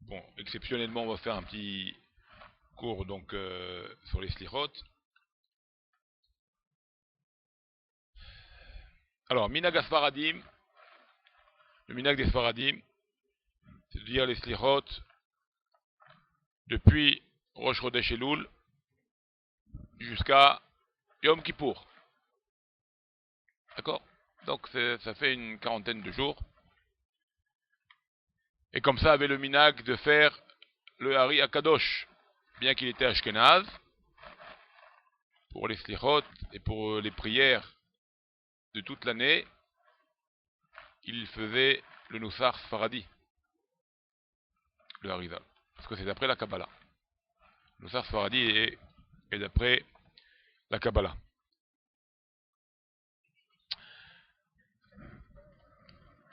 Bon, exceptionnellement, on va faire un petit cours donc sur les slichot. Alors, minag asfaradim, le minag des sfaradim, c'est de dire les slichot depuis Rosh Chodesh Elul jusqu'à Yom Kippour. D'accord? Donc ça fait une quarantaine de jours. Et comme ça avait le minag de faire le Hari Akadosh, bien qu'il était Ashkenaz, pour les slichot et pour les prières de toute l'année, il faisait le Nussar Sfaradi, le Harizal. Parce que c'est d'après la Kabbalah. Le Nussar Sfaradi est d'après la Kabbalah.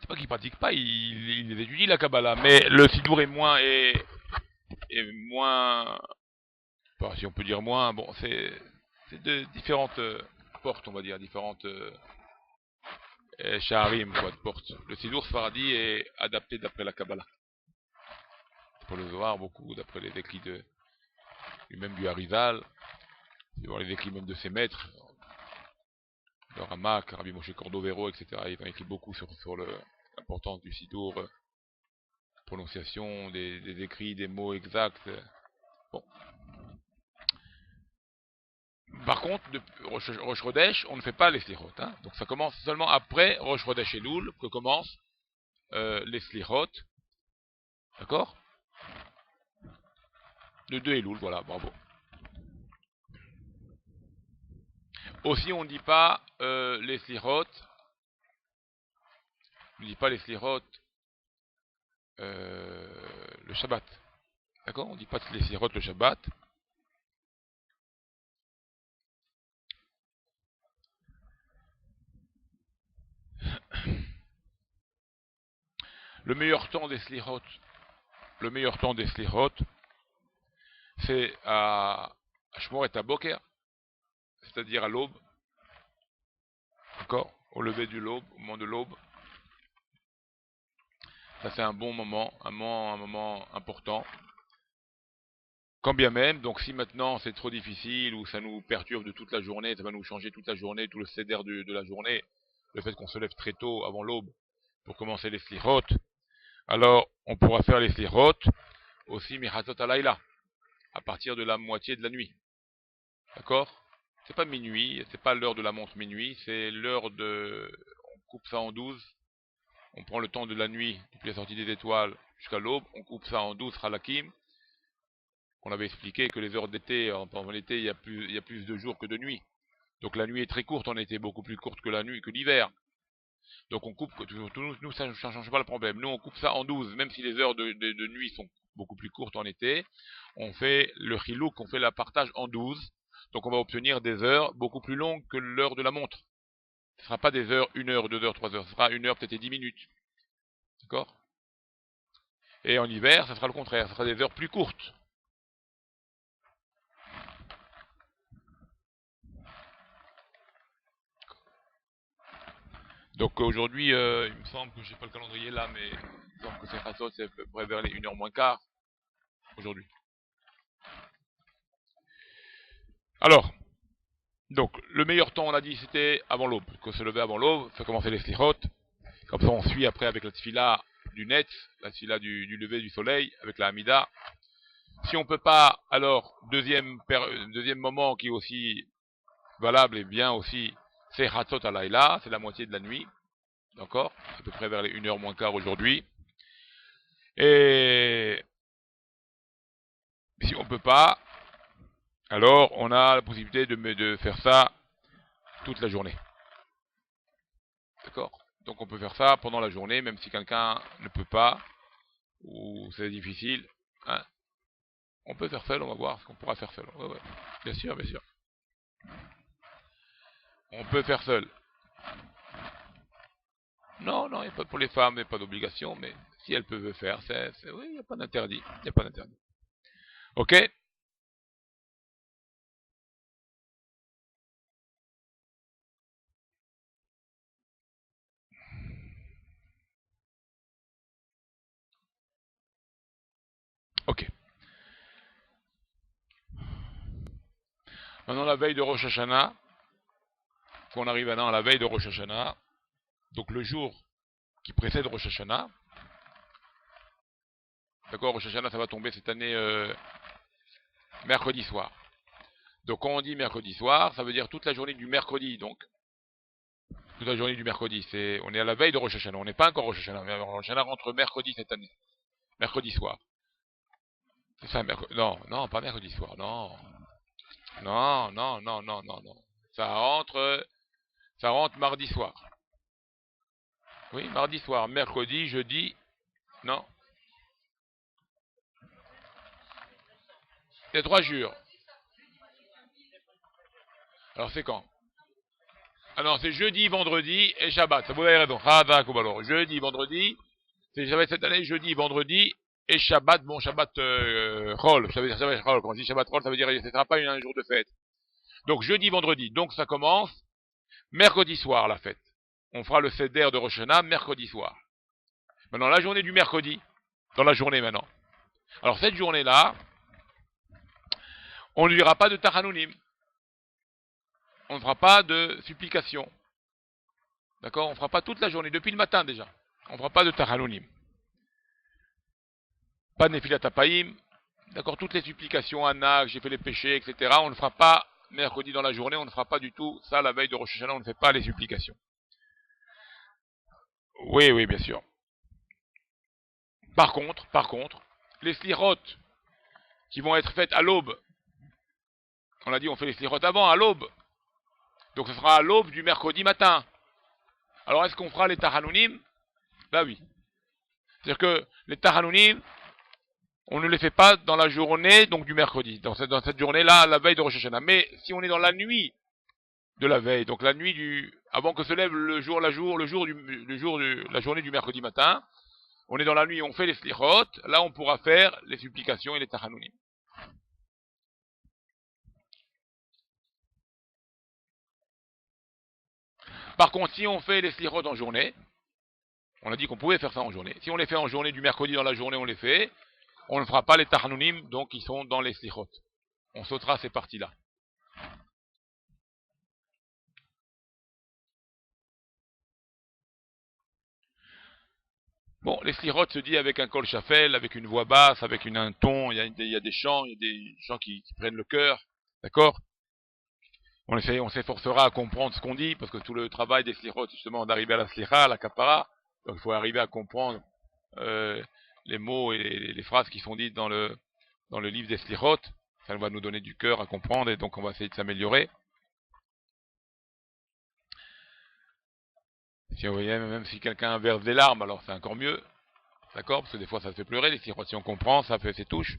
C'est pas qu'il pratique pas, il étudie la Kabbalah, mais le Sidour est moins, enfin, si on peut dire moins, bon, c'est de différentes portes, on va dire, différentes Shaharim, quoi, de portes. Le Sidour Sfaradi est adapté d'après la Kabbalah. Pour le Zohar, beaucoup, d'après les écrits lui-même du Harizal, voir les écrits même de ses maîtres, le Ramak, Rabbi Moshe Cordovero, etc. Ils ont écrit beaucoup sur l'importance du Sidour, prononciation, des écrits, des mots exacts. Bon. Par contre, de Rosh Chodesh, on ne fait pas les slichot. Hein. Donc ça commence seulement après Rosh Chodesh Elul que commencent les slichot. D'accord? Le 2 Elul, voilà, bravo. Aussi, on ne dit pas les slichot. On ne dit pas les slichot le Shabbat. D'accord? On ne dit pas les slichot le Shabbat. Le meilleur temps des slichot, c'est à Shmor et à Boker, c'est-à-dire à l'aube, d'accord, au lever du l'aube, au moment de l'aube. Ça c'est un bon moment, un moment important. Quand bien même, donc si maintenant c'est trop difficile ou ça nous perturbe de toute la journée, ça va nous changer toute la journée, tout le céder de la journée, le fait qu'on se lève très tôt avant l'aube pour commencer les slichot, alors on pourra faire les slichot aussi mihatot alayla, à partir de la moitié de la nuit. D'accord? C'est pas minuit, c'est pas l'heure de la montre minuit, c'est l'heure de... On coupe ça en 12, on prend le temps de la nuit, depuis la sortie des étoiles jusqu'à l'aube, on coupe ça en 12 halakim. On avait expliqué que les heures d'été, en été, il y a plus de jours que de nuits. Donc la nuit est très courte en été, beaucoup plus courte que la nuit, que l'hiver. Donc on coupe, nous ça ne change pas le problème. Nous on coupe ça en 12, même si les heures de nuit sont beaucoup plus courtes en été. On fait le chilouk, on fait la partage en 12. Donc on va obtenir des heures beaucoup plus longues que l'heure de la montre. Ce ne sera pas des heures, 1 heure, 2 heures, 3 heures. Ce sera 1 heure, peut-être 10 minutes. D'accord? Et en hiver, ça sera le contraire. Ce sera des heures plus courtes. Donc aujourd'hui, il me semble que j'ai pas le calendrier là, mais il me semble que c'est Chassot, c'est à peu près vers les 1 heure moins quart aujourd'hui. Alors, donc le meilleur temps, on a dit, c'était avant l'aube. Qu'on se levait avant l'aube, fait commencer les slichot. Comme ça, on suit après avec la tfila du net, la tfila du lever du soleil, avec la Hamida. Si on peut pas, alors deuxième moment qui est aussi valable et bien aussi, c'est Hatzot Alayla, c'est la moitié de la nuit. D'accord? À peu près vers les 1 heure moins quart aujourd'hui. Et si on peut pas, alors on a la possibilité de faire ça toute la journée. D'accord? Donc on peut faire ça pendant la journée, même si quelqu'un ne peut pas, ou c'est difficile. Hein. On peut faire seul, on va voir ce qu'on pourra faire seul. Ouais, ouais. Bien sûr, bien sûr. On peut faire seul. Non, non, il n'y a pas pour les femmes, il n'y a pas d'obligation, mais si elles peuvent le faire, oui, il n'y a pas d'interdit. Il n'y a pas d'interdit. Ok? Ok. Maintenant la veille de Rosh Hashanah, qu'on arrive maintenant à la veille de Rosh Hashanah, donc le jour qui précède Rosh Hashanah, d'accord, Rosh Hashanah ça va tomber cette année mercredi soir. Donc quand on dit mercredi soir, ça veut dire toute la journée du mercredi, donc toute la journée du mercredi, on est à la veille de Rosh Hashanah, on n'est pas encore Rosh Hashanah, mais Rosh Hashanah rentre mercredi cette année, mercredi soir. C'est ça, mercredi, non, non, pas mercredi soir, non, non, non, non, non, non, non, ça rentre mardi soir. Oui, mardi soir, mercredi, jeudi, non, il y a 3 jours. Alors c'est quand? Ah non, c'est jeudi, vendredi et Shabbat. Ça vous avez raison. Alors, jeudi, vendredi. C'est Shabbat cette année, jeudi, vendredi et Shabbat. Bon, Shabbat Chol. Shabbat Chol. Quand on dit Shabbat Chol, ça veut dire que ce ne sera pas un jour de fête. Donc jeudi, vendredi. Donc ça commence mercredi soir la fête. On fera le Seder de Rosh Hashanah mercredi soir. Maintenant, la journée du mercredi. Dans la journée maintenant. Alors cette journée-là, on ne lira pas de Tachanounim. On ne fera pas de supplication. D'accord? On ne fera pas toute la journée, depuis le matin déjà. On ne fera pas de Tachanounim. Pas de Nefilat Apaïm. D'accord? Toutes les supplications, Anna, j'ai fait les péchés, etc. On ne fera pas mercredi dans la journée, on ne fera pas du tout ça la veille de Rosh Hashanah, on ne fait pas les supplications. Oui, oui, bien sûr. Par contre, les slirotes qui vont être faites à l'aube. On a dit on fait les slirotes avant, à l'aube. Donc ce sera à l'aube du mercredi matin. Alors est-ce qu'on fera les Tachanounim? Là oui. C'est-à-dire que les Tachanounim, on ne les fait pas dans la journée donc du mercredi, dans cette journée-là, la veille de Rosh Hashanah. Mais si on est dans la nuit de la veille, donc la nuit avant que se lève le jour, la journée du mercredi matin, on est dans la nuit, on fait les slichot, là on pourra faire les supplications et les tachanounim. Par contre, si on fait les slichot en journée, on a dit qu'on pouvait faire ça en journée. Si on les fait en journée, du mercredi dans la journée, on les fait. On ne fera pas les tachanounim, donc ils sont dans les slichot. On sautera ces parties-là. Bon, les slichot se dit avec un kol shafel, avec une voix basse, avec un ton, il y a des chants qui prennent le cœur, d'accord? On s'efforcera à comprendre ce qu'on dit, parce que tout le travail des slichot, justement, d'arriver à la slicha, à la kapara, donc il faut arriver à comprendre euh, les mots et les phrases qui sont dites dans le livre des slichot. Ça va nous donner du cœur à comprendre, et donc on va essayer de s'améliorer. Si vous voyez, même si quelqu'un verse des larmes, alors c'est encore mieux, d'accord? Parce que des fois ça fait pleurer, les slichot, si on comprend, ça fait ses touches.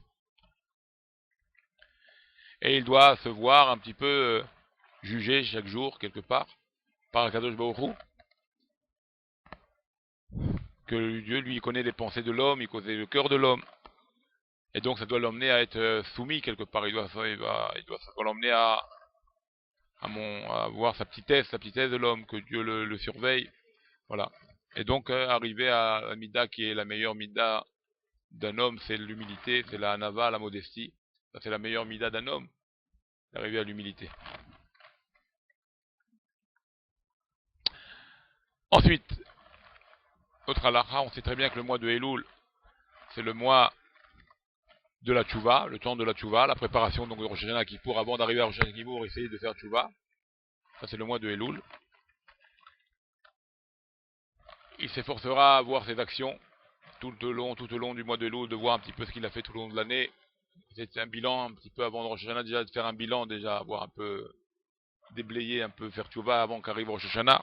Et il doit se voir un petit peu jugé chaque jour, quelque part, par Akadosh Baruch Hu, que Dieu, lui, connaît les pensées de l'homme, il connaît le cœur de l'homme. Et donc, ça doit l'emmener à être soumis quelque part. Il doit l'emmener à voir sa petitesse de l'homme, que Dieu le surveille. Voilà. Et donc, arriver à la mida qui est la meilleure mida d'un homme, c'est l'humilité, c'est la hanava, la modestie. Ça, c'est la meilleure mida d'un homme, d'arriver à l'humilité. Ensuite, autre halakha, on sait très bien que le mois de Elul, c'est le mois de la tchouva, le temps de la tchouva, la préparation donc de Rosh Hashanah Kippour, avant d'arriver à Rosh Hashanah Kippour, essayer de faire tchouva. Ça c'est le mois de Elul. Il s'efforcera à voir ses actions tout au long du mois de Elul, de voir un petit peu ce qu'il a fait tout au long de l'année. C'est un bilan un petit peu avant Rosh Hashanah, déjà de faire un bilan, déjà voir un peu, déblayer un peu, faire tchouva avant qu'arrive Rosh Hashanah.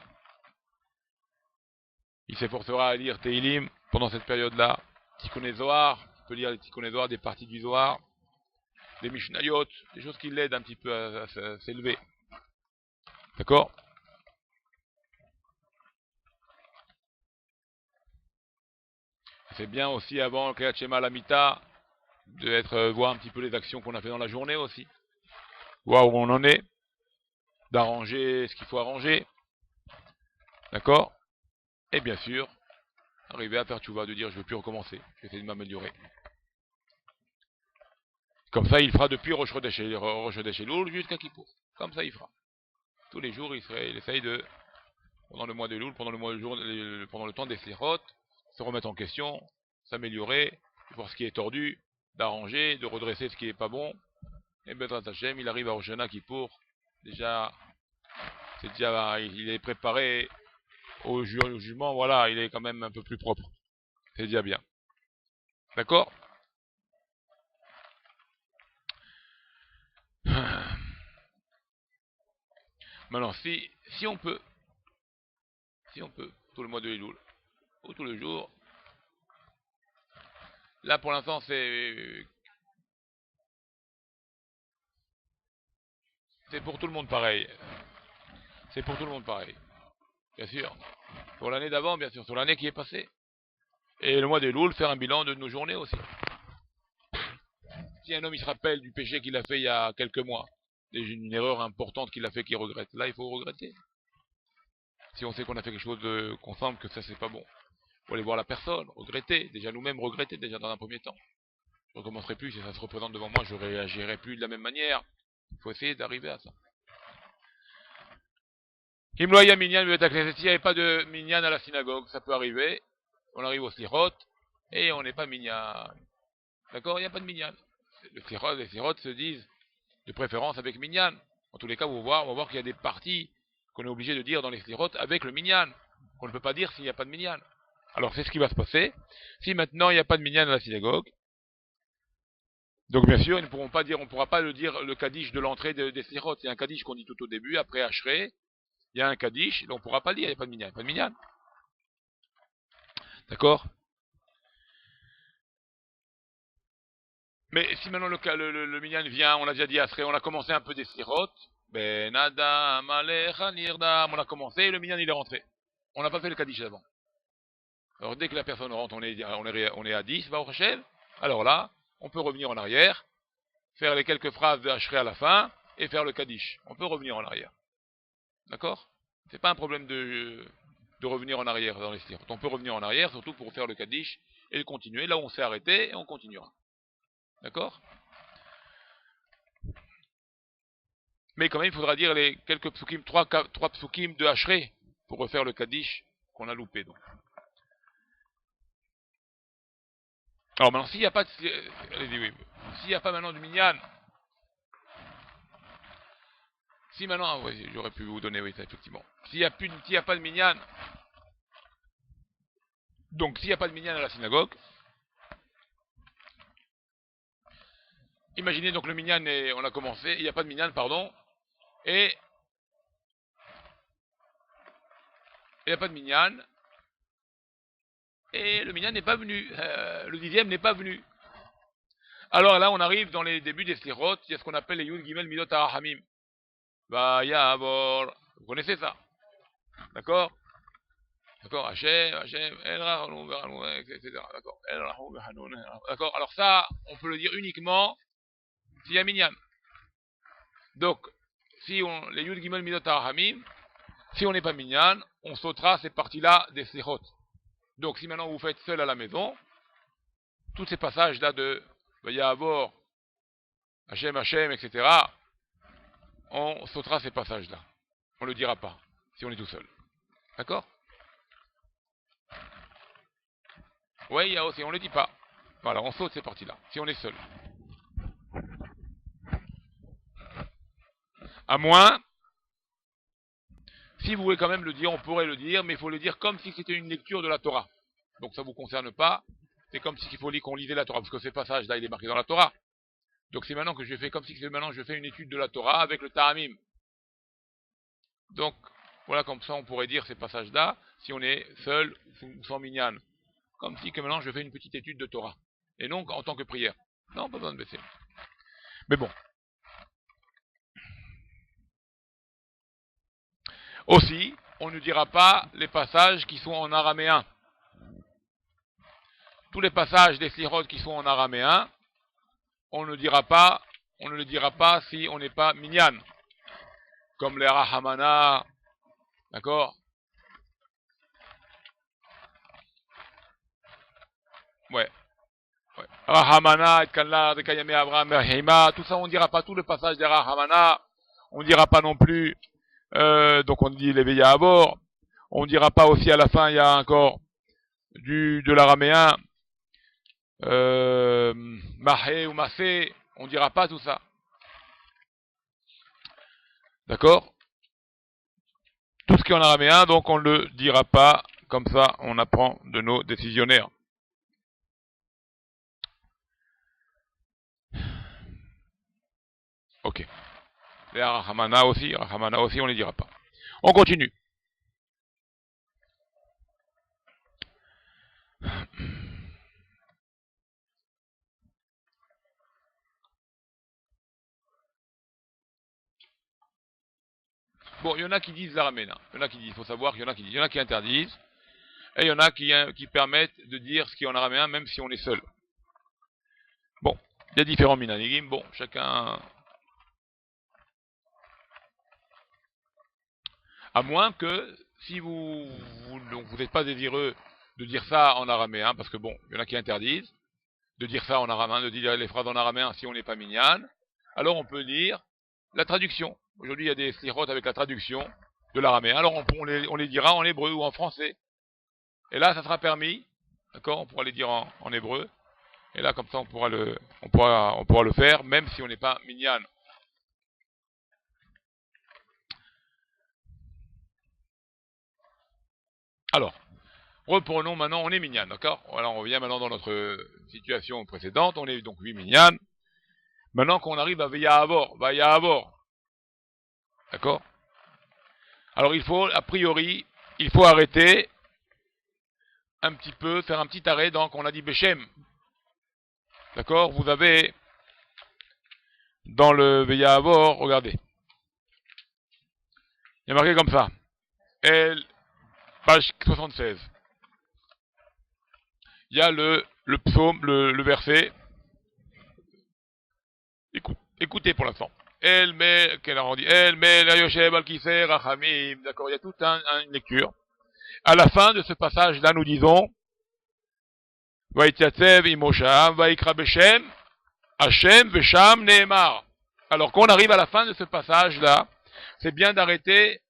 Il s'efforcera à lire Teilim pendant cette période-là. Tikkun Zohar, il peut lire les Tikkun Zohar, des parties du Zohar, des Mishnayot, des choses qui l'aident un petit peu à s'élever. D'accord? C'est bien aussi avant le Kriyat Shema Lamita de voir un petit peu les actions qu'on a fait dans la journée aussi. Voir où on en est. D'arranger ce qu'il faut arranger. D'accord? Et bien sûr, arriver à faire tchouva, de dire je ne veux plus recommencer. Je vais essayer de m'améliorer. Comme ça, il fera depuis Rosh Chodesh Elul jusqu'à Kippour. Comme ça, il fera. Tous les jours, il essaye de, pendant le mois de Elul, pendant le temps des Slirot, se remettre en question, s'améliorer, voir ce qui est tordu, d'arranger, de redresser ce qui est pas bon. Et Bezrat Hashem, il arrive à Rosh Hashanah Kippour. Déjà, il est préparé au jugement, voilà, il est quand même un peu plus propre. C'est déjà bien. D'accord? Maintenant, si on peut, tout le mois de Elul, ou tous les jours, là pour l'instant c'est pour tout le monde pareil. C'est pour tout le monde pareil. Bien sûr. Pour l'année d'avant, bien sûr, sur l'année qui est passée. Et le mois de Elul, faire un bilan de nos journées aussi. Si un homme il se rappelle du péché qu'il a fait il y a quelques mois, une erreur importante qu'il a fait qu'il regrette, là il faut regretter. Si on sait qu'on a fait quelque chose qu'on semble que ça c'est pas bon, il faut aller voir la personne, regretter, déjà nous-mêmes regretter déjà dans un premier temps. Je ne recommencerai plus, si ça se représente devant moi, je réagirai plus de la même manière. Il faut essayer d'arriver à ça. S'il n'y avait pas de minyan à la synagogue, ça peut arriver. On arrive au slirot et on n'est pas minyan. D'accord? Il n'y a pas de minyan. Les slirot se disent de préférence avec minyan. En tous les cas, on va voir qu'il y a des parties qu'on est obligé de dire dans les slirot avec le minyan, qu'on ne peut pas dire s'il n'y a pas de minyan. Alors c'est ce qui va se passer. Si maintenant il n'y a pas de minyan à la synagogue, donc bien sûr, ils ne pourront pas dire, on ne pourra pas le dire le kaddish de l'entrée des slirot. Il y a un kaddish qu'on dit tout au début, après Ashrei, il y a un kaddish, donc on ne pourra pas le dire, il n'y a pas de minyan. Pas de minyan. D'accord? Mais si maintenant le minyan vient, on l'a déjà dit Ashrei, on a commencé un peu des slirot, ben Adam, Alecha, Nirdam, on a commencé, le minyan il est rentré. On n'a pas fait le kaddish avant. Alors dès que la personne rentre, on est à 10, va au Hashem, alors là, on peut revenir en arrière, faire les quelques phrases de Ashrei à la fin, et faire le kaddish. On peut revenir en arrière. D'accord? C'est pas un problème de revenir en arrière dans les slirot. On peut revenir en arrière, surtout pour faire le kaddish, et le continuer. Là où on s'est arrêté, et on continuera. D'accord? Mais quand même, il faudra dire les quelques psukim, trois psukim de Ashrei, pour refaire le kaddish qu'on a loupé. Donc. Alors maintenant, s'il n'y a pas de... S'il n'y a pas maintenant du minyan, si maintenant... Oui, j'aurais pu vous donner, oui, ça, effectivement. S'il n'y a pas de minyan, donc s'il n'y a pas de minyan à la synagogue, imaginez donc le minyan, on a commencé, il n'y a pas de minyan, pardon, et il n'y a pas de minyan, et le minyan n'est pas venu, le 10e n'est pas venu. Alors là, on arrive dans les débuts des slirot, il y a ce qu'on appelle les Yud Gimel Midot HaRahamim. Vayavor, vous connaissez ça? D'accord? D'accord? Hachem, El Rahou, etc. D'accord? El Rahou, d'accord? Alors ça, on peut le dire uniquement s'il y a minyan. Donc, les Yud Gimel Midot HaRahamim, si on n'est pas minyan, on sautera ces parties-là des slirot. Donc, si maintenant vous faites seul à la maison, tous ces passages-là de Vayavor, Hachem, etc., on sautera ces passages-là. On ne le dira pas, si on est tout seul. D'accord? Oui, il y a aussi, on ne le dit pas. Voilà, on saute ces parties-là, si on est seul. À moins, si vous voulez quand même le dire, on pourrait le dire, mais il faut le dire comme si c'était une lecture de la Torah. Donc ça ne vous concerne pas, c'est comme si il faut qu'on lisait la Torah, parce que ces passages-là, il est marqué dans la Torah. Donc c'est maintenant que je fais comme si maintenant je fais une étude de la Torah avec le Ta'amim. Donc, voilà, comme ça on pourrait dire ces passages-là, si on est seul ou sans minyan. Comme si que maintenant je fais une petite étude de Torah. Et non en tant que prière. Non, pas besoin de baisser. Mais bon. Aussi, on ne dira pas les passages qui sont en araméen. Tous les passages des slirot qui sont en araméen, on ne le dira pas si on n'est pas minyan. Comme les Rahamana, d'accord? Ouais. Ouais. Rahamana, Etkanla, Dekayame, Abraham, Heima, tout ça on dira pas, tout le passage des Rahamana, on dira pas non plus, donc on dit l'éveillé à bord, on dira pas aussi à la fin, il y a encore de l'araméen, Mahé ou Mafé, on dira pas tout ça. D'accord? Tout ce qui est en araméen, donc on ne le dira pas, comme ça on apprend de nos décisionnaires. Ok. Les Rahamana aussi, on les dira pas. On continue. Bon, il y en a qui disent l'araméen. Il y en a qui disent, il faut savoir qu'il y en a qui disent, il y en a qui interdisent, et il y en a qui permettent de dire ce qui est en araméen, même si on est seul. Bon, il y a différents minanigim, bon, chacun... À moins que, si vous n'êtes pas désireux de dire ça en araméen, parce que bon, il y en a qui interdisent de dire ça en araméen, de dire les phrases en araméen si on n'est pas minyan, alors on peut dire la traduction. Aujourd'hui, il y a des slichot avec la traduction de l'araméen, alors on les dira en hébreu ou en français. Et là, ça sera permis, d'accord, on pourra les dire en hébreu, et là, comme ça, on pourra le faire, même si on n'est pas minyan. Alors, reprenons maintenant, on est minyan, d'accord? Alors, on revient maintenant dans notre situation précédente, on est donc 8 minyan. Maintenant qu'on arrive à Vaya'avor, d'accord? Alors, a priori, il faut arrêter un petit peu, faire un petit arrêt, donc on a dit Beshem. D'accord? Vous avez, dans le Vaya'avor, regardez. Il y a marqué comme ça. Page 76. Il y a le psaume, le verset. Écoutez pour l'instant. Quel arrondi? La Yoshev al-Kiseh Rachamim. D'accord, il y a toute une lecture. À la fin de ce passage-là, nous disons Vaïtiatsev imosham, Vaikra Beshem, Hashem Vesham Nehemar. Alors, quand on arrive à la fin de ce passage-là, c'est bien d'arrêter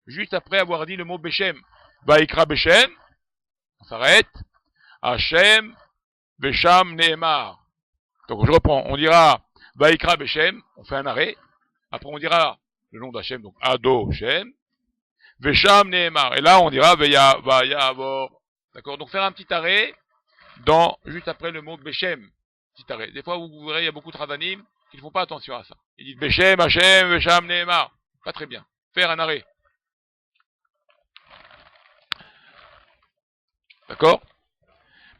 juste après avoir dit le mot Beshem. Vaikra Beshem, on s'arrête. Hashem Vesham Nehemar. Donc, je reprends. On dira Vaikra Beshem, on fait un arrêt. Après, on dira le nom d'Hachem, donc Ado Shem. Vesham Nehemar. Et là, on dira Vaya'avor. D'accord? Donc, faire un petit arrêt juste après le mot Beshem. Petit arrêt. Des fois, vous verrez, il y a beaucoup de Ravanim qui ne font pas attention à ça. Ils disent Beshem, Hachem, Vesham Nehemar. Pas très bien. Faire un arrêt. D'accord?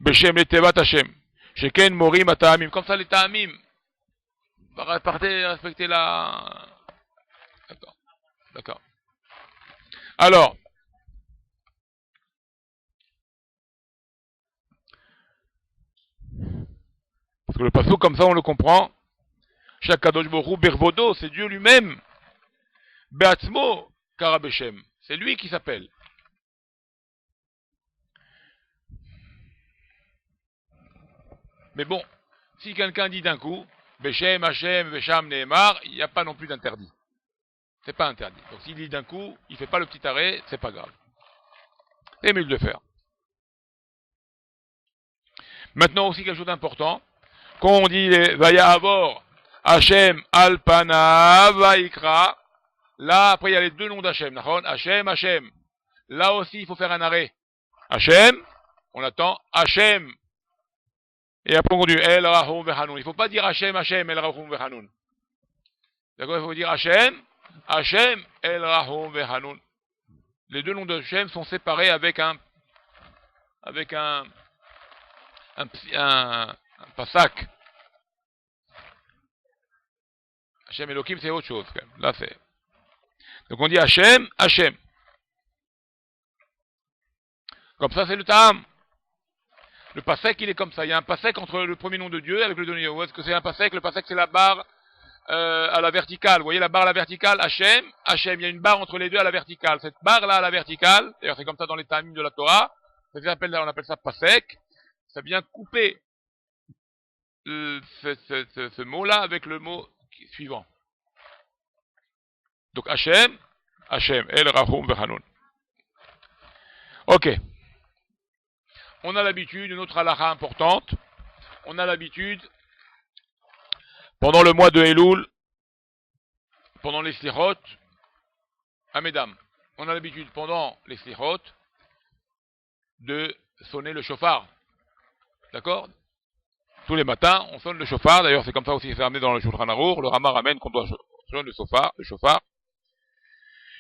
Beshem le Tevat Hachem. Sheken Morim Ata'amim. Comme ça, les Ta'amim. Partez, respectez la... D'accord. D'accord. Alors, parce que le passage comme ça on le comprend. Shakadosh Borou Bervodo, c'est Dieu lui-même. Beatzmo Karabeshem, c'est lui qui s'appelle. Mais bon, si quelqu'un dit d'un coup, Beshem, Hashem, Vesham, Nehemar, il n'y a pas non plus d'interdit. C'est pas interdit. Donc s'il dit d'un coup, il fait pas le petit arrêt, c'est pas grave. C'est mieux de le faire. Maintenant aussi quelque chose d'important. Quand on dit Vaya'avor, Hashem, Alpana, Vaikra, là après il y a les deux noms d'Hachem, Hashem, Hashem. Là aussi il faut faire un arrêt. Hashem, on attend Hashem. Et après on dit El Rahum Vehanoun. Il ne faut pas dire Hashem, Hashem, El Rahum Vehanoun. D'accord, il faut dire Hashem, Hashem, El Rahum Vehanoun. Les deux noms d'Hachem sont séparés avec un pasak. Hashem Elohim, c'est autre chose, quand même. Là, c'est. Donc, on dit Hashem, Hashem. Comme ça, c'est le Ta'am. Le pasek, il est comme ça. Il y a un pasek entre le premier nom de Dieu avec le deuxième nom. Est-ce que c'est un pasek? Le pasek, c'est la barre à la verticale. Vous voyez la barre à la verticale? Hashem, Hashem. Il y a une barre entre les deux à la verticale. Cette barre-là à la verticale, d'ailleurs, c'est comme ça dans les Ta'amim de la Torah. On appelle ça pasek. Ça vient couper ce mot-là avec le mot suivant. Donc Hachem, El Rahum Vechanun. Ok. On a l'habitude, une autre halakha importante, on a l'habitude, pendant le mois de Elul, pendant les slichot, à mesdames, on a l'habitude pendant les slichot de sonner le shofar. D'accord? Tous les matins, on sonne le shofar. D'ailleurs, c'est comme ça aussi que c'est amené dans le Shulchan Aruch. Le Rama ramène qu'on doit sonner le shofar.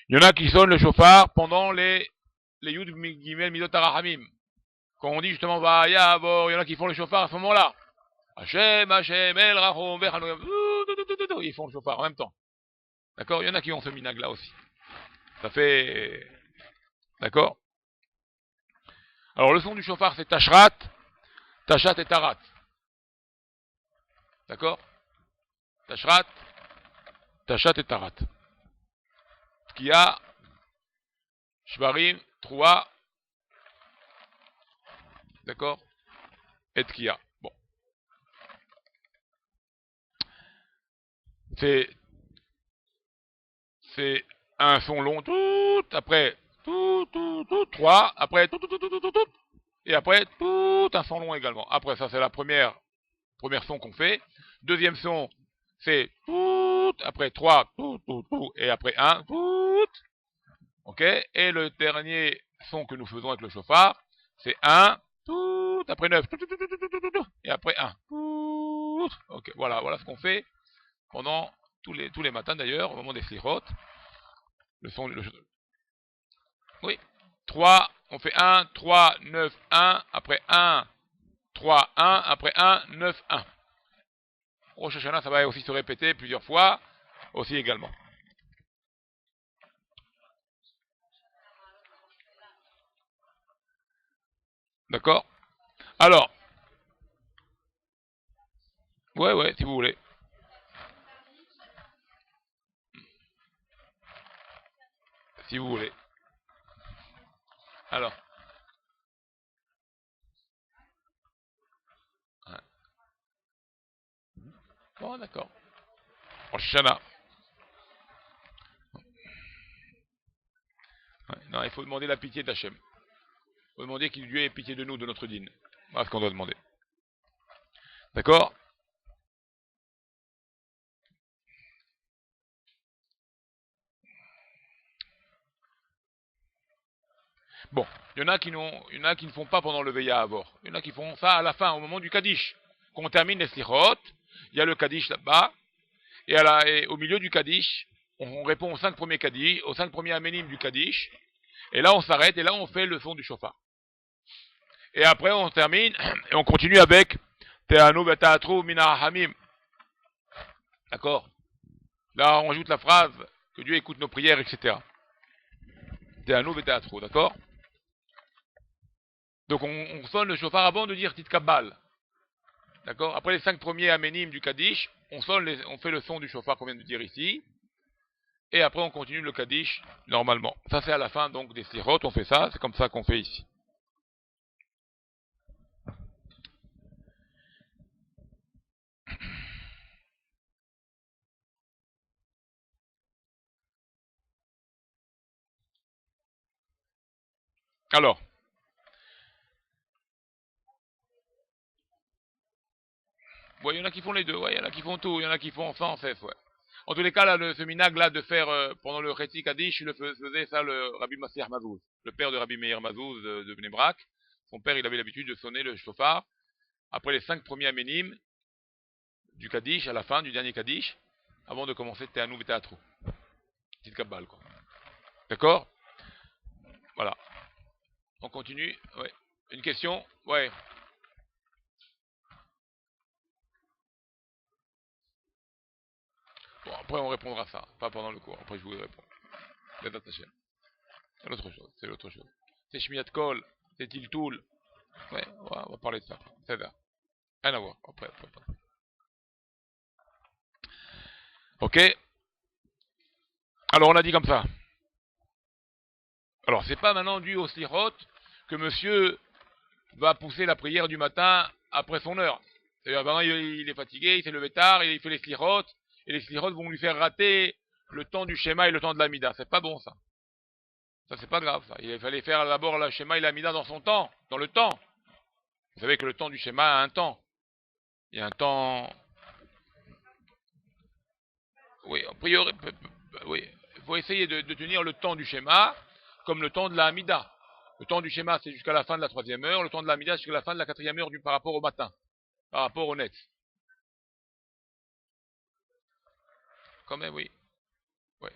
Il y en a qui sonnent le shofar pendant les Yud Gimel Midot HaRachamim. Quand on dit justement Vayavor, il y en a qui font le shofar à ce moment-là. Hachem, El Rahum Vechanun. Ils font le shofar en même temps. D'accord? Il y en a qui ont ce minag là aussi. Ça fait... D'accord? Alors le son du shofar c'est Tashrat, Tashat et Tarat. D'accord? Tashrat, Tashat et Tarat. Tkia, Shvarim, Troua. D'accord? Et Tkia. Bon. C'est un son long, tout, après, tout, 3, après, tout, et après, tout un son long également. Après, ça c'est la première son qu'on fait. Deuxième son, c'est tout, après 3, tout, et après 1, tout. Ok? Et le dernier son que nous faisons avec le shofar, c'est 1, tout, après 9, tout, et après 1, tout. Ok, voilà ce qu'on fait pendant tous les matins d'ailleurs, au moment des slichot. Oui. 3, on fait 1, 3, 9, 1, après 1, 3, 1, après 1, 9, 1. Rosh Hashanah, ça va aussi se répéter plusieurs fois, aussi également. D'accord? Alors, ouais, si vous voulez. Si vous voulez. Alors. Ouais. Bon, d'accord. Rosh Hashanah. Ouais. Non, il faut demander la pitié d'Hachem. Il faut demander qu'il Dieu ait pitié de nous, de notre dîne. Voilà ce qu'on doit demander. D'accord? Bon, il y en a qui ne font pas pendant le Veilla Avor. Il y en a qui font ça à la fin, au moment du Kaddish. Quand on termine les slichot, il y a le Kaddish là-bas, et au milieu du Kaddish, on répond aux 5 premiers Kaddish, aux 5 premiers Aménim du Kaddish, et là on s'arrête, et là on fait le son du shofar. Et après on termine, et on continue avec Te'anu Beta'atru Mina Hamim. D'accord? Là on ajoute la phrase que Dieu écoute nos prières, etc. Te'anu Beta'atru, d'accord? Donc on sonne le shofar avant de dire Titkabbal. D'accord? Après les 5 premiers Aménim du Kaddish, on fait le son du shofar qu'on vient de dire ici. Et après on continue le Kaddish normalement. Ça c'est à la fin donc des slichot, on fait ça, c'est comme ça qu'on fait ici. Alors, il y en a qui font les deux, il y en a qui font tout, il y en a qui font sans cesse, ouais. En tous les cas, là, ce minag là de faire pendant le Chetzi Kaddish, faisait ça le Rabbi Maser Mazouz, le père de Rabbi Meir Mazouz de Bnei Brak. Son père, il avait l'habitude de sonner le shofar après les 5 premiers aménim du Kaddish, à la fin du dernier Kaddish, avant de commencer Te'anu V'Te'atru. Petite kabbale, quoi. D'accord? Voilà. On continue. Ouais. Une question? Ouais. Bon, après on répondra à ça, pas pendant le cours. Après je vous réponds. C'est l'autre chose. C'est Shmiat Kol, c'est Tiltoul. Ouais, on va parler de ça. C'est là. Rien à voir. Après. Ok. Alors on a dit comme ça. Alors c'est pas maintenant dû au slichot que monsieur va pousser la prière du matin après son heure. C'est-à-dire, maintenant, il est fatigué, il s'est levé tard, il fait les slirotes, et les slirotes vont lui faire rater le temps du schéma et le temps de l'amida. C'est pas bon, ça. Ça, c'est pas grave, ça. Il fallait faire d'abord le schéma et l'amida dans son temps, dans le temps. Vous savez que le temps du schéma a un temps. Il y a un temps... Oui, a priori... Oui, il faut essayer de tenir le temps du schéma comme le temps de la amida. Le temps du schéma, c'est jusqu'à la fin de la 3e heure. Le temps de la amida, c'est jusqu'à la fin de la 4e heure par rapport au matin. Par rapport au net. Quand même, oui. Ouais.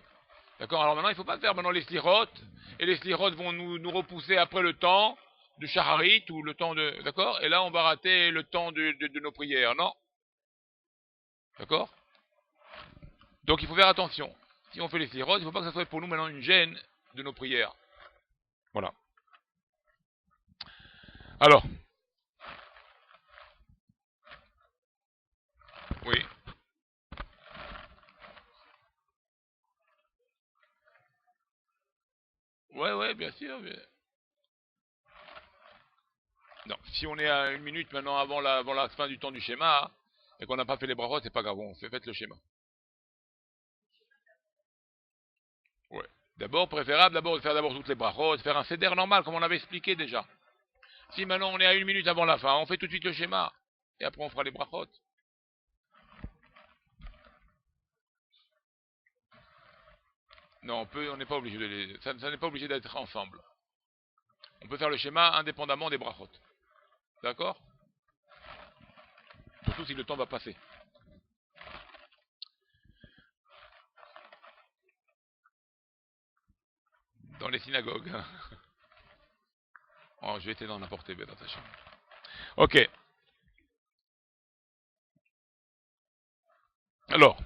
D'accord. Alors maintenant, il ne faut pas faire maintenant les slirotes. Et les slirotes vont nous repousser après le temps de Shaharit ou le temps de... D'accord. Et là, on va rater le temps de nos prières. Non. D'accord. Donc, il faut faire attention. Si on fait les slirotes, il ne faut pas que ça soit pour nous maintenant une gêne de nos prières. Voilà. Alors. Oui. Ouais, bien sûr. Mais... Non, si on est à 1 minute maintenant avant la fin du temps du schéma, hein, et qu'on n'a pas fait les brachot, c'est pas grave, faites le schéma. Ouais. D'abord, préférable d'abord de faire d'abord toutes les brachot, de faire un seder normal, comme on avait expliqué déjà. Si maintenant on est à 1 minute avant la fin, on fait tout de suite le schéma, et après on fera les brachot. Non, on n'est pas obligé ça n'est pas obligé d'être ensemble. On peut faire le schéma indépendamment des brachot. D'accord? Surtout si le temps va passer. Dans les synagogues. Oh, je vais essayer d'en apporter, ben, dans ta chambre. Ok. Alors.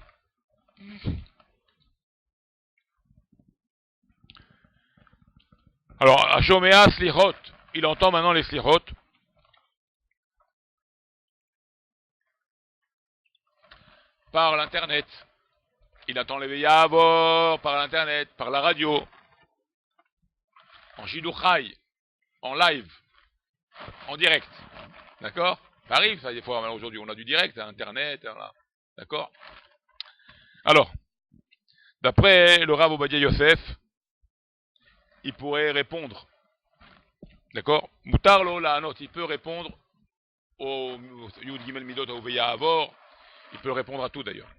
Alors, Ashomea Slihot. Il entend maintenant les Slihot. Par l'internet. Il attend les Yavor par l'internet, par la radio, en Shiduchai, en live, en direct. D'accord? Ça arrive, ça, des fois, aujourd'hui, on a du direct, internet, voilà. D'accord? Alors, d'après le Rav Obadiah Yosef, il pourrait répondre. D'accord? Moutarlo, la note, il peut répondre au Yud Gimel Midot au Yavor, il peut répondre à tout d'ailleurs.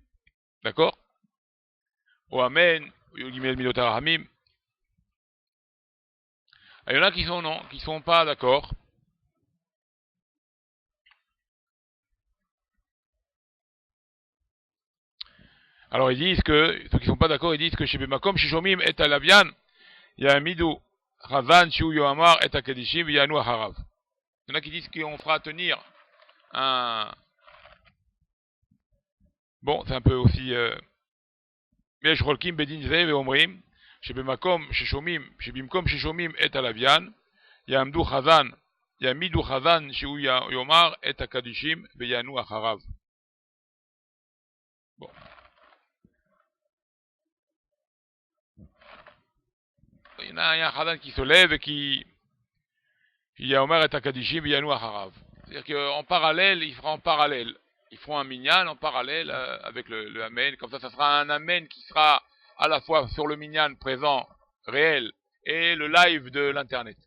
D'accord? Au Amen, au Yud Gimel Midot Arahamim. Il y en a qui sont non, qui sont pas d'accord. Alors ils disent que, ceux qui sont pas d'accord, ils disent que chez Bemakom, chez Shomim et Alavian, il y a un midou, Razan, Shu Yohamar et Akadishim, Yanu Harav. Il y en a qui disent qu'on fera tenir un... Bon, c'est un peu aussi... Mais je rolkim bedin zev et omrim, chez Bemakom, chez Shomim, chez Bimkom, chez Shomim et Alavian, il y a un midou Razan, il y a un midou Razan, Shu Yohamar et Akadishim, Yanu Harav. Bon. Il y en a un Hazan qui se lève et qui... Il y a Omer et Akadishim, Yanu Harav. C'est-à-dire qu'en parallèle, il fera en parallèle. Ils feront un minyan en parallèle avec le Amen. Comme ça sera un Amen qui sera à la fois sur le minyan présent, réel, et le live de l'Internet.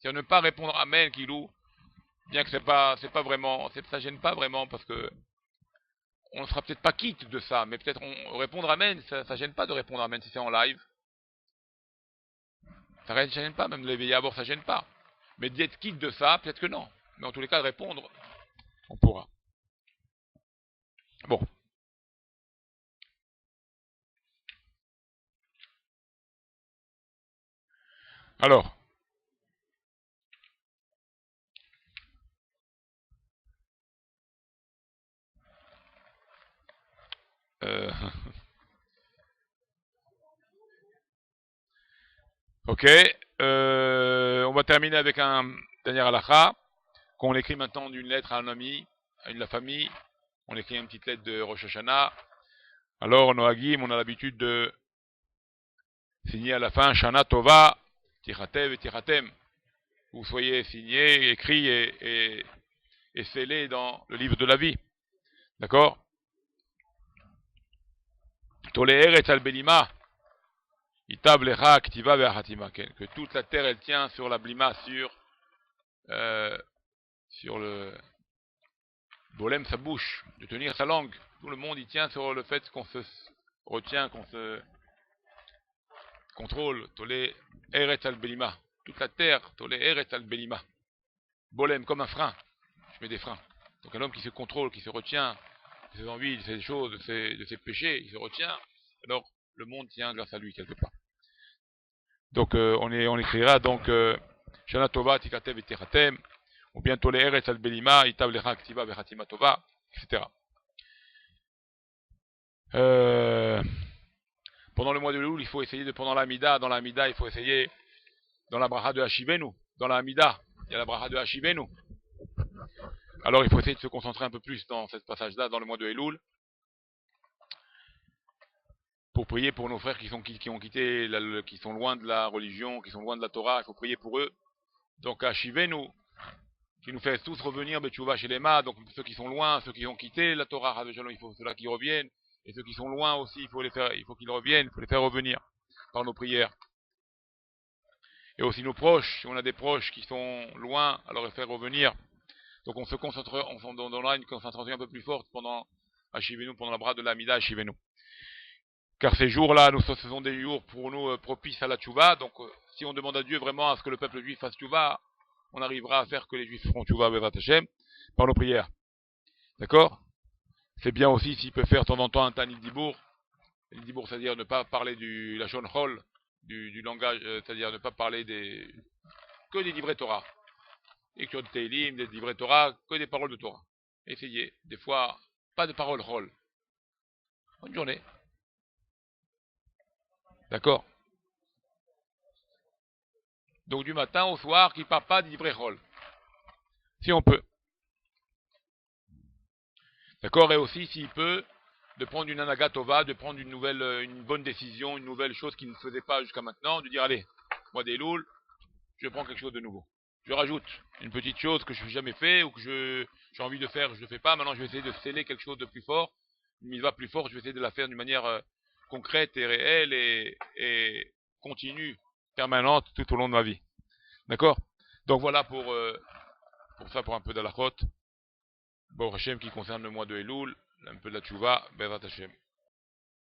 Si on ne pas répondre Amen, qui loue, bien que c'est pas vraiment, ça gêne pas vraiment parce que on ne sera peut-être pas quitte de ça, mais peut-être répondre Amen, ça gêne pas de répondre Amen si c'est en live. Ça gêne pas, même l'éveiller à bord, ça gêne pas. Mais d'être quitte de ça, peut-être que non. Mais en tous les cas, de répondre, on pourra. Bon. Alors. Ok. On va terminer avec un dernier halakha qu'on écrit maintenant d'une lettre à un ami, à la famille. On écrit une petite lettre de Rosh Hashanah. Alors, Noagim, on a l'habitude de signer à la fin Shana Tova, Tiratev et Tiratem. Vous soyez signé, écrit et est scellé dans le livre de la vie. D'accord? Toleher et Albelima, Itab lecha ktiva ve'achatima, que toute la terre elle tient sur la blima, sur le bolem, sa bouche, de tenir sa langue. Tout le monde y tient sur le fait qu'on se retient, qu'on se contrôle. Tolé eret al belima. Toute la terre, tolé eret al belima. Bolem, comme un frein. Je mets des freins. Donc un homme qui se contrôle, qui se retient de ses envies, de ses choses, de ses péchés, il se retient. Alors le monde tient grâce à lui quelque part. Donc on écrira donc Shana Tova Tikatev et Tiratem, ou bien Tolé eret al belima, Itab lecha ktiva ve'chatima tova, etc. Pendant le mois de Loul, il faut essayer de, pendant l'Amida, dans l'Amida, il faut essayer, dans la bracha de Hashivenu, dans l'Amida, il y a la bracha de Hashivenu. Alors il faut essayer de se concentrer un peu plus dans ce passage-là, dans le mois de Elul, pour prier pour nos frères qui ont quitté, qui sont loin de la religion, qui sont loin de la Torah, il faut prier pour eux. Donc Hashivenu, qui nous fait tous revenir, Betchouva chez les Ma, donc ceux qui sont loin, ceux qui ont quitté la Torah, il faut ceux-là qui reviennent, et ceux qui sont loin aussi, il faut qu'ils reviennent, il faut les faire revenir par nos prières. Et aussi nos proches, si on a des proches qui sont loin, alors les faire revenir. Donc on se concentre, on donnera une concentration un peu plus forte pendant Hashivenu, pendant la bracha de l'Amida Hashivenu. Car ces jours-là, ce sont des jours pour nous propices à la tchouva. Donc si on demande à Dieu vraiment à ce que le peuple juif fasse tchouva, on arrivera à faire que les juifs feront tchouva Bezrat Hashem par nos prières. D'accord? C'est bien aussi s'il peut faire de temps en temps un Tanit Dibour. Le Dibour, c'est-à-dire ne pas parler du Lachon Hol, du langage, c'est-à-dire ne pas parler que des livrets Torah. Écriture de Teilim, des livrets Torah, que des paroles de Torah. Essayez. Des fois, pas de paroles Hol. Bonne journée. D'accord? Donc du matin au soir, qu'il ne parle pas des livrets Hol. Si on peut. D'accord? Et aussi, s'il peut, de prendre une anagatova, de prendre une bonne décision, une nouvelle chose qu'il ne faisait pas jusqu'à maintenant, de dire allez, moi des louls, je prends quelque chose de nouveau. Je rajoute une petite chose que je n'ai jamais fait ou que j'ai envie de faire, je ne le fais pas. Maintenant, je vais essayer de sceller quelque chose de plus fort, une mitzvah plus forte. Je vais essayer de la faire d'une manière concrète et réelle et continue, permanente tout au long de ma vie. D'accord? Donc voilà pour un peu d'alachot. Bon Hachem qui concerne le mois de Elul, un peu de la tchouva, Bezrat Hashem.